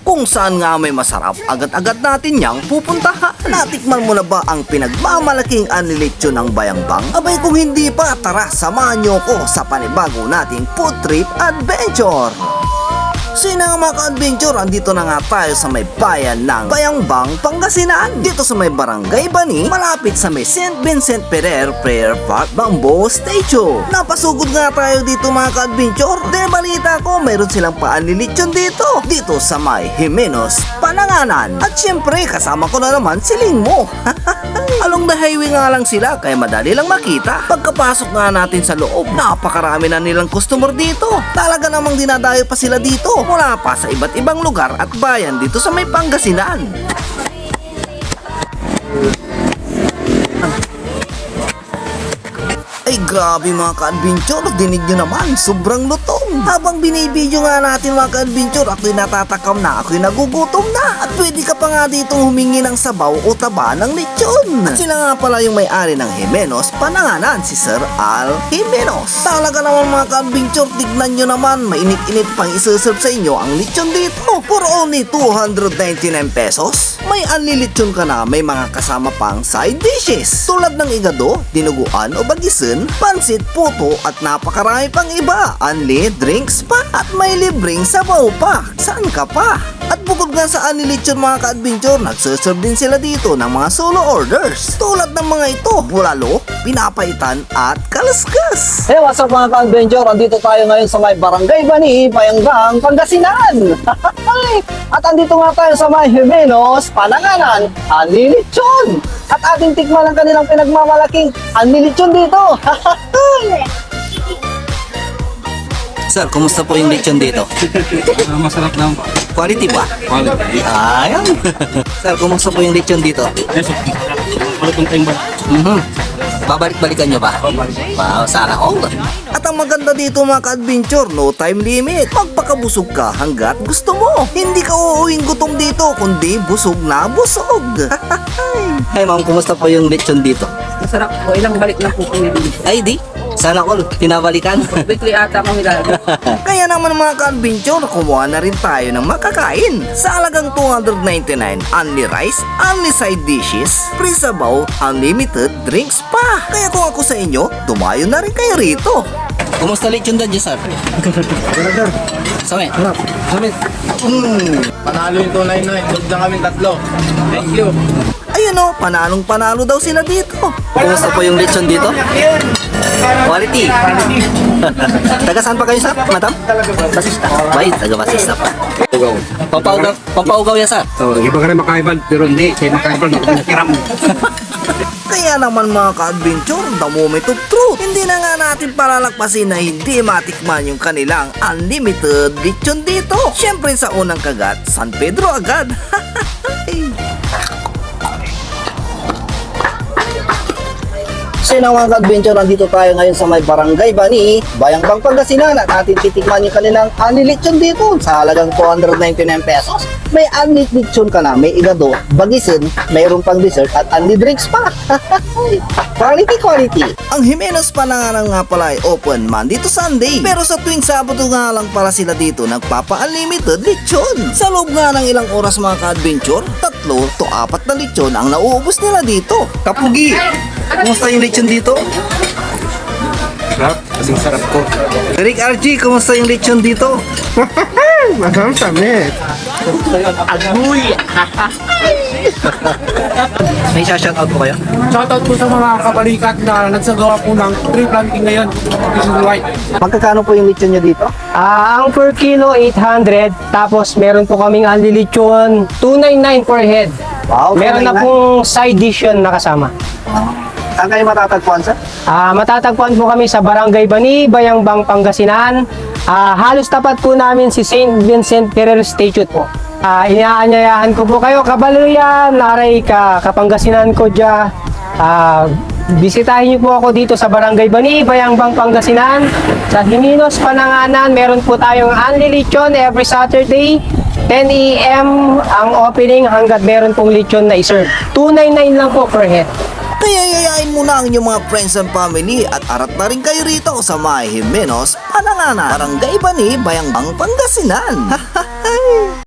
Kung saan nga may masarap, agad-agad natin niyang pupuntahan. Natikman mo na ba ang pinagmamalaking anilitsyon ng Bayambang? Abay kung hindi pa, tara samahan niyo ko sa panibago nating food trip adventure. Sino nga mga ka-adventure, andito na nga tayo sa may bayan ng Bayambang, Pangasinan. Dito sa may Barangay Bani, malapit sa may St. Vincent Ferrer Prayer Park Bamboo Statue. Napasugod nga tayo dito mga ka-adventure. De balita ko, mayroon silang paanlilitsyon dito. Dito sa may Jimenos, Pananganan. At syempre, kasama ko na naman si Lingmo. Along the highway nga lang sila, kaya madali lang makita. Pagkapasok nga natin sa loob, napakarami na nilang customer dito. Talaga namang dinadayo pa sila dito mula pa sa iba't ibang lugar at bayan dito sa may Pangasinan. Ay grabe mga ka-adventure, dinig nyo naman, sobrang lutong. Habang binibidyo nga natin mga ka-adventure, ako'y natatakam na, ako'y nagugutom na. At pwede ka pa nga ditong humingi ng sabaw o taba ng lechon. At sila nga pala yung may-ari ng Jimenos, Pananganan, si Sir Al Jimenos. Talaga naman mga ka-adventure, tignan nyo naman, mainit-init pang isuserve sa inyo ang lechon dito. For only 299 pesos, may unlilechon ka na, may mga kasama pang side dishes. Tulad ng igado, dinuguan o bagisin, pansit, puto at napakarami pang iba. Unli drinks pa at may libreng sabaw pa. Saan ka pa? At bukod nga sa unlilechon mga ka-adventure, nagsuserve din sila dito ng mga solo orders. Tulad ng mga ito, bulalo, pinapaitan at kalaskas. Hey, what's up mga ka-adventure? Andito tayo ngayon sa may Barangay Bani, Bayambang, Pangasinan. At andito nga tayo sa may Jimenos, Pananganan, anlilechon. At ating tikman ang kanilang pinagmamalaking anlilechon dito. Sir, kumusta po yung lechon dito? Masarap lang. Quality ba? Quality. Ayan. Sir, kumusta po yung lechon dito? Yes, malutong tayong ba? Babalik-balikan nyo ba? Wow, sana all. At ang maganda dito mga ka-adventure, no time limit. Magpakabusog ka hanggat gusto mo. Hindi ka uuwing gutom dito, kundi busog na busog. Hey ma'am, kumusta po yung lechon dito? Masarap po. Ilang balik na po kami dito. Ay di, sana all, pinabalikan. Weekly ata kami lalabas. Kaya naman mga ka-adventure, kumuha na rin tayo ng makakain. Sa halagang 299, only rice, only side dishes, free sabaw, unlimited drinks pa. Kaya kung ako sa inyo, dumayo na rin kayo rito. Kumusta lechon dyan, sir? Sami? Samit. Panalo yung 299. Tulog na kami tatlo. Thank you. Ayun o, panalong-panalo daw sila dito. Kumusta po yung lechon dito? Quality. Taga saan pa kayo, sir? Madam? Basista. Bay, taga Basista pa. Pampaugaw yan, sir. So, iba ka rin makaiban, pero hindi. Kaya makaiban, nakiram. Kaya naman mga ka-adventure, the moment of truth. Hindi na nga natin palalakpasin na hindi matikman yung kanilang unlimited lechon dito. Siyempre sa unang kagat, San Pedro agad. Sino mga ka-adventure, nandito tayo ngayon sa may Barangay Bani, Bayambang, Pangasinan. At ating titikman yung kanilang anlilechon dito sa halagang 299 pesos. May anlilechon ka na, may igado, bagisin, mayroon pang dessert at unli drinks pa. Quality. Ang Jimenos Pananganan nga pala ay open Monday to Sunday. Pero sa tuwing Sabado nga lang pala sila dito nagpapa-unlimited lechon. Sa loob nga ng ilang oras mga ka-adventure, 3 to 4 na lechon ang nauubos nila dito. Kapugi, kumusta yung lechon dito? Sarap. Kasing sarap ko. Rick RG, kumusta yung lechon dito? Masarap samit. Agoy! May shoutout po kayo? Shoutout po sa mga kabalikat na nagsagawa po ng tree planting ngayon. Nationwide. Magkakano po yung lechon nyo dito? Ang per kilo 800, tapos meron po kaming anlilechon 299 per head. Wow, Meron na pong side dish yun nakasama. Saan kayo matatagpuan, sir? Matatagpuan po kami sa Barangay Bani, Bayambang, Pangasinan. Halos tapat po namin si St. Vincent Ferrer Statue po. Inaanyayahan ko po kayo, kabaluyan, naray ka, Kapangasinan ko dyan. Bisitahin niyo po ako dito sa Barangay Bani, Bayambang, Pangasinan. Sa Jimenos, Pananganan, meron po tayong anlilechon every Saturday. 10 a.m. ang opening hanggat meron pong lechon na iserve. 299 lang po per head. Kaya yayain mo na ang inyong mga friends and family at arat na rin kayo rito sa May Jimenos, Pananganan, Barangay Bani, Bayambang, Pangasinan.